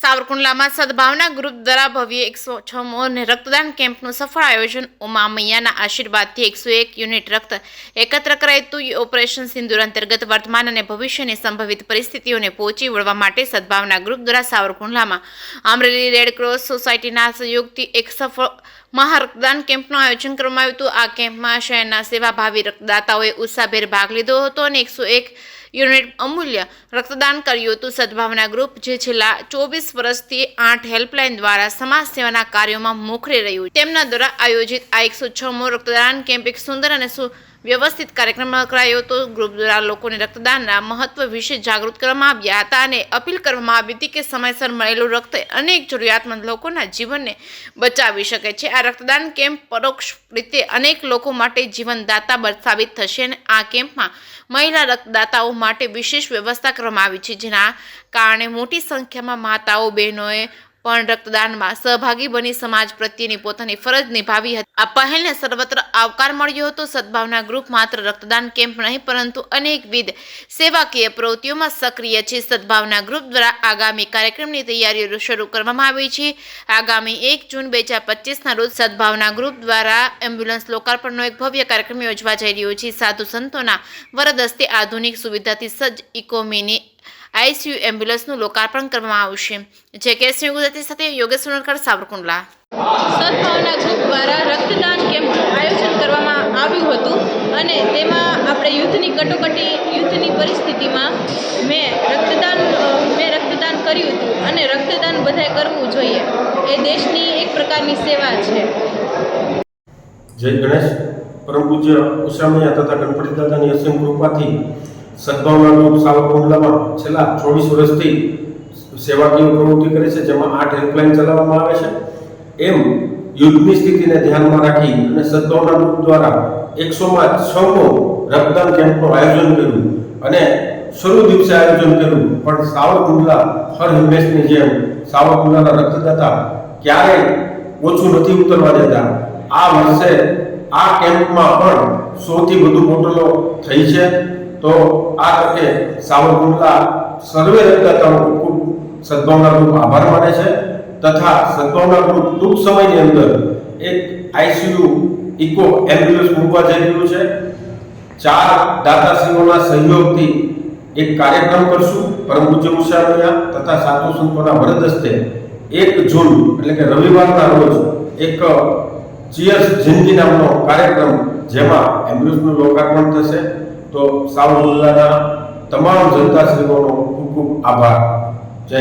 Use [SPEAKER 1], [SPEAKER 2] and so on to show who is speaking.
[SPEAKER 1] સાવરકુંડલામાં સદભાવના group દ્વારા ભવ્ય 106મો રક્તદાન કેમ્પનું સફળ આયોજન. ઉમા મૈયાના આશીર્વાદથી 101 યુનિટ રક્ત એકત્ર કરાયું. ઓપરેશન સિંદૂર અંતર્ગત વર્તમાન અને ભવિષ્યની સંભવિત પરિસ્થિતિઓને પહોંચી વળવા માટે સદભાવના ગ્રુપ દ્વારા સાવરકુંડલામાં અમરેલી રેડ ક્રોસ સોસાયટીના સહયોગથી એક સફળ મહા રક્તદાન કેમ્પનું આયોજન કરવામાં આવ્યું હતું. આ કેમ્પમાં શહેરના સેવાભાવી રક્તદાતાઓએ ઉત્સાહભેર ભાગ લીધો હતો અને 101 યુનિટ અમૂલ્ય રક્તદાન કર્યું હતું. સદભાવના ગ્રુપ જે છેલ્લા 24 વર્ષથી 8 હેલ્પલાઇન દ્વારા સમાજ સેવાના કાર્યોમાં મોખરે રહ્યું, તેમના દ્વારા આયોજિત આ 106મો રક્તદાન કેમ્પ એક સુંદર અને વ્યવસ્થિત કાર્યક્રમ કરાયો હતો. ગ્રુપ દ્વારા લોકોને રક્તદાનના મહત્વ વિશે જાગૃત કરવામાં આવ્યા હતા અને અપીલ કરવામાં આવી હતી કે સમયસર મળેલું રક્ત અનેક જરૂરિયાતમંદ લોકોના જીવનને બચાવી શકે છે. આ રક્તદાન કેમ્પ પરોક્ષ રીતે અનેક લોકો માટે જીવનદાતા સાબિત થશે અને આ કેમ્પમાં મહિલા રક્તદાતાઓ માટે વિશેષ વ્યવસ્થા કરવામાં આવી છે, જેના કારણે મોટી સંખ્યામાં માતાઓ બહેનોએ પણ રક્તદાનમાં સહભાગી બની સમાજ પ્રત્યેની પોતાની ફરજ નિભાવી હતી. આ પહેલને સર્વત્ર આવકાર મળ્યો હતો. સદભાવના ગ્રુપ માત્ર રક્તદાન કેમ્પ નહીં પરંતુ અનેકવિધ સેવાકીય પ્રવૃત્તિઓમાં સક્રિય છે. સદભાવના ગ્રુપ દ્વારા આગામી કાર્યક્રમની તૈયારીઓ શરૂ કરવામાં આવી છે. આગામી 1 જૂન 2025ના રોજ સદભાવના ગ્રુપ દ્વારા એમ્બ્યુલન્સ લોકાર્પણનો એક ભવ્ય કાર્યક્રમ યોજવા જઈ રહ્યો છે. સાધુ સંતોના વરદ હસ્તે આધુનિક સુવિધાથી સજ્જ ઇકોમિની આઈસીયુ એમ્બ્યુલન્સનું લોકાર્પણ કરવામાં આવશે. જે કેસની ગુજરાતી સાથે યોગેશ સોનરકર, સાવરકુંડલા.
[SPEAKER 2] સદભાવના ગ્રુપ દ્વારા રક્તદાન કેમ્પનું આયોજન કરવામાં આવ્યું હતું અને તેમાં આપણે યુદ્ધની પરિસ્થિતિમાં મેં રક્તદાન કર્યું હતું અને રક્તદાન બધાએ કરવું જોઈએ. એ દેશની એક પ્રકારની સેવા છે.
[SPEAKER 3] જય ગણેશ. પરમ પૂજ્ય ઉષામૈયા તથા ગણપતિ દાદાની અસીમ કૃપાથી સદભાવના ગ્રુપ સાવરકુંડલામાં છેલ્લા 24 વર્ષથી સેવાકીય પ્રવૃત્તિ કરે છે, જેમાં 8 હેલ્પલાઇન ચલાવવામાં આવે છે. એમ યુદ્ધની સ્થિતિને ધ્યાનમાં રાખી અને સદભાવના ગ્રુપ દ્વારા 106મો રક્તદાન કેમ્પનું આયોજન કર્યું અને શરૂ દિવસે આયોજન કર્યું, પણ સાવરકુંડલા હર હંમેશની જેમ સાવરકુંડલાના રક્તદાતા ક્યારેય ઓછું નથી ઉતરવા દેતા. આ વર્ષે આ કેમ્પમાં પણ 100થી વધુ બોટલો થઈ છે. તો આ તકે સાવરકુંડલા સર્વે રક્તદાતાઓ ખૂબ સદભાવના ગ્રુપ આભાર માને છે તથા સદભાવના ગ્રુપ ટૂંક સમયની અંદર એક આઈસીયુ ઇકો એમ્બ્યુલન્સ મૂકવા જઈ રહ્યું છે. 4 દાતાશ્રીઓના સહયોગથી એક કાર્યક્રમ કરશું. પરમ પૂજ્ય ઉષામૈયા તથા સાધુ સંતોના વરદ હસ્તે 1 જૂન એટલે કે રવિવારના રોજ એક ચીયર્સ જિંદગી નામનો કાર્યક્રમ, જેમાં એમ્બ્યુલન્સનું લોકાર્પણ થશે. તો સાવરકુંડલાના તમામ જનતાશ્રીઓનો ખૂબ ખૂબ આભાર.